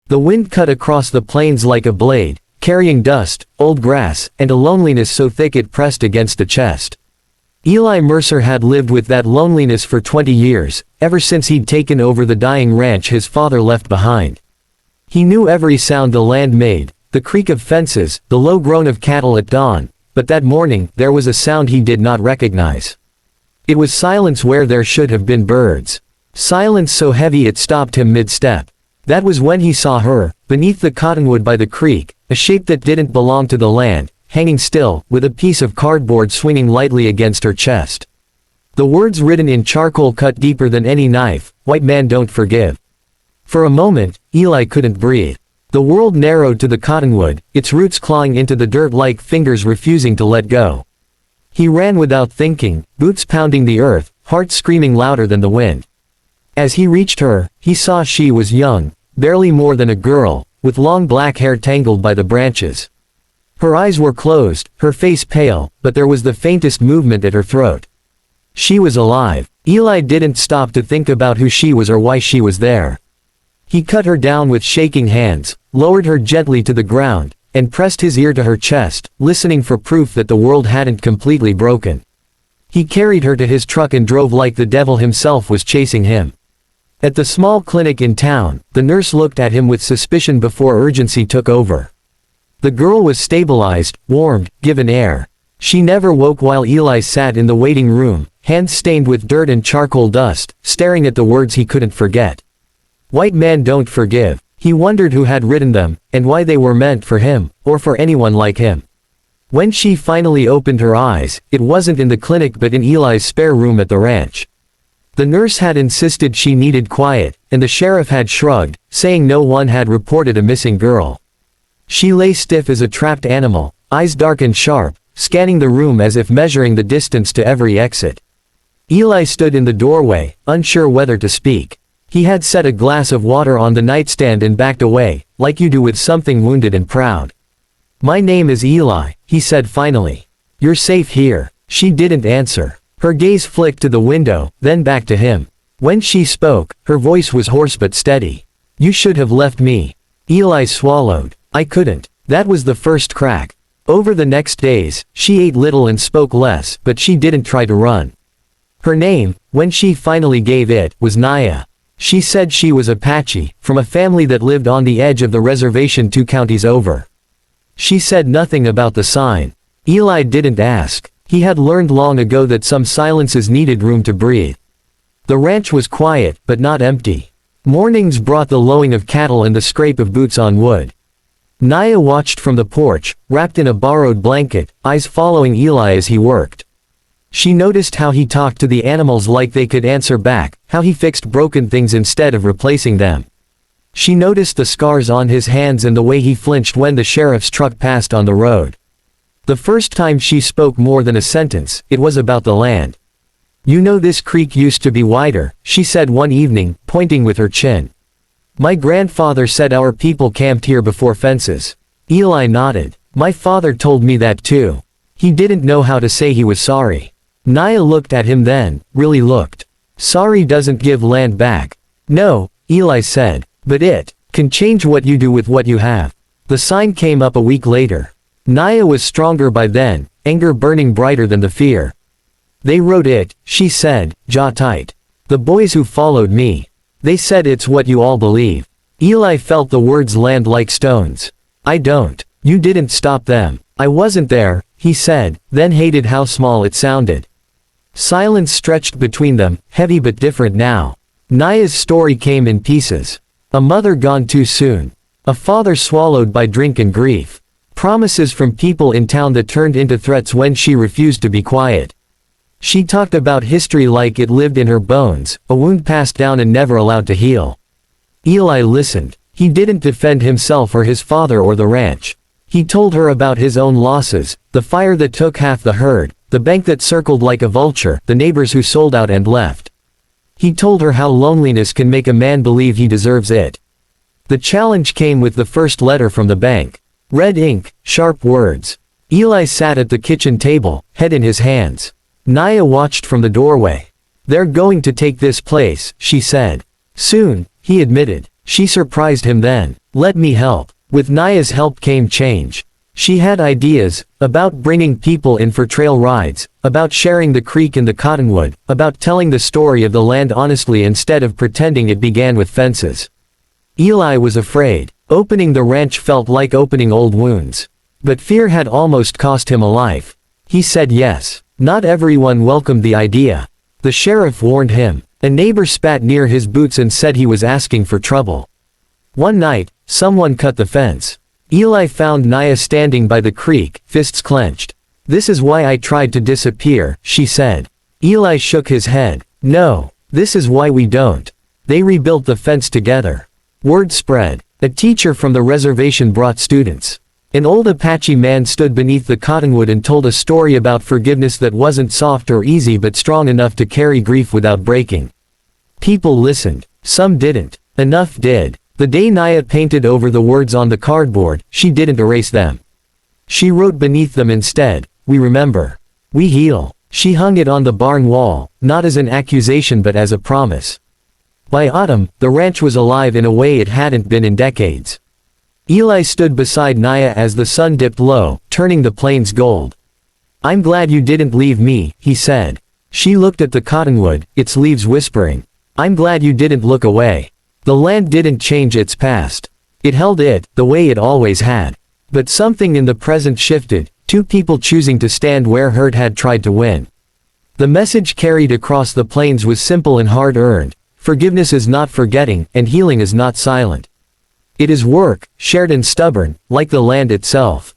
The wind cut across the plains like a blade, carrying dust, old grass, and a loneliness so thick it pressed against the chest. Eli Mercer had lived with that loneliness for 20 years, ever since he'd taken over the dying ranch his father left behind. He knew every sound the land made, the creak of fences, the low groan of cattle at dawn, but that morning there was a sound he did not recognize. It was silence where there should have been birds. Silence so heavy it stopped him mid-step. That was when he saw her, beneath the cottonwood by the creek, a shape that didn't belong to the land, hanging still, with a piece of cardboard swinging lightly against her chest. The words written in charcoal cut deeper than any knife, "White man don't forgive." For a moment, Eli couldn't breathe. The world narrowed to the cottonwood, its roots clawing into the dirt like fingers refusing to let go. He ran without thinking, boots pounding the earth, heart screaming louder than the wind. As he reached her, he saw she was young, barely more than a girl, with long black hair tangled by the branches. Her eyes were closed, her face pale, but there was the faintest movement at her throat. She was alive. Eli didn't stop to think about who she was or why she was there. He cut her down with shaking hands, lowered her gently to the ground, and pressed his ear to her chest, listening for proof that the world hadn't completely broken. He carried her to his truck and drove like the devil himself was chasing him. At the small clinic in town, the nurse looked at him with suspicion before urgency took over. The girl was stabilized, warmed, given air. She never woke while Eli sat in the waiting room, hands stained with dirt and charcoal dust, staring at the words he couldn't forget. "White man don't forgive." He wondered who had written them, and why they were meant for him, or for anyone like him. When she finally opened her eyes, it wasn't in the clinic but in Eli's spare room at the ranch. The nurse had insisted she needed quiet, and the sheriff had shrugged, saying no one had reported a missing girl. She lay stiff as a trapped animal, eyes dark and sharp, scanning the room as if measuring the distance to every exit. Eli stood in the doorway, unsure whether to speak. He had set a glass of water on the nightstand and backed away, like you do with something wounded and proud. "My name is Eli," he said finally. "You're safe here." She didn't answer. Her gaze flicked to the window, then back to him. When she spoke, her voice was hoarse but steady. "You should have left me." Eli swallowed. "I couldn't." That was the first crack. Over the next days, she ate little and spoke less, but she didn't try to run. Her name, when she finally gave it, was Naya. She said she was Apache, from a family that lived on the edge of the reservation 2 counties over. She said nothing about the sign. Eli didn't ask. He had learned long ago that some silences needed room to breathe. The ranch was quiet, but not empty. Mornings brought the lowing of cattle and the scrape of boots on wood. Naya watched from the porch, wrapped in a borrowed blanket, eyes following Eli as he worked. She noticed how he talked to the animals like they could answer back, how he fixed broken things instead of replacing them. She noticed the scars on his hands and the way he flinched when the sheriff's truck passed on the road. The first time she spoke more than a sentence, it was about the land. "You know this creek used to be wider," she said one evening, pointing with her chin. "My grandfather said our people camped here before fences." Eli nodded. "My father told me that too." He didn't know how to say he was sorry. Naya looked at him then, really looked. "Sorry doesn't give land back." "No," Eli said, "but it can change what you do with what you have." The sign came up a week later. Naya was stronger by then, anger burning brighter than the fear. "They wrote it," she said, jaw tight. "The boys who followed me. They said it's what you all believe." Eli felt the words land like stones. "I don't. You didn't stop them." "I wasn't there," he said, then hated how small it sounded. Silence stretched between them, heavy but different now. Naya's story came in pieces. A mother gone too soon. A father swallowed by drink and grief. Promises from people in town that turned into threats when she refused to be quiet. She talked about history like it lived in her bones, a wound passed down and never allowed to heal. Eli listened. He didn't defend himself or his father or the ranch. He told her about his own losses, the fire that took half the herd, the bank that circled like a vulture, the neighbors who sold out and left. He told her how loneliness can make a man believe he deserves it. The challenge came with the first letter from the bank. Red ink, sharp words. Eli sat at the kitchen table, head in his hands. Naya watched from the doorway. "They're going to take this place," she said. "Soon," he admitted. She surprised him then. Let me help. With Naya's help came change. She had ideas, about bringing people in for trail rides, about sharing the creek and the cottonwood, about telling the story of the land honestly instead of pretending it began with fences. Eli was afraid. Opening the ranch felt like opening old wounds. But fear had almost cost him a life. He said yes. Not everyone welcomed the idea. The sheriff warned him. A neighbor spat near his boots and said he was asking for trouble. One night, someone cut the fence. Eli found Naya standing by the creek, fists clenched. "This is why I tried to disappear," she said. Eli shook his head. "No, this is why we don't." They rebuilt the fence together. Word spread. A teacher from the reservation brought students. An old Apache man stood beneath the cottonwood and told a story about forgiveness that wasn't soft or easy but strong enough to carry grief without breaking. People listened. Some didn't. Enough did. The day Naya painted over the words on the cardboard, she didn't erase them. She wrote beneath them instead, "We remember. We heal." She hung it on the barn wall, not as an accusation but as a promise. By autumn, the ranch was alive in a way it hadn't been in decades. Eli stood beside Naya as the sun dipped low, turning the plains gold. "I'm glad you didn't leave me," he said. She looked at the cottonwood, its leaves whispering. "I'm glad you didn't look away." The land didn't change its past. It held it, the way it always had. But something in the present shifted, two people choosing to stand where hurt had tried to win. The message carried across the plains was simple and hard-earned. Forgiveness is not forgetting, and healing is not silent. It is work, shared and stubborn, like the land itself.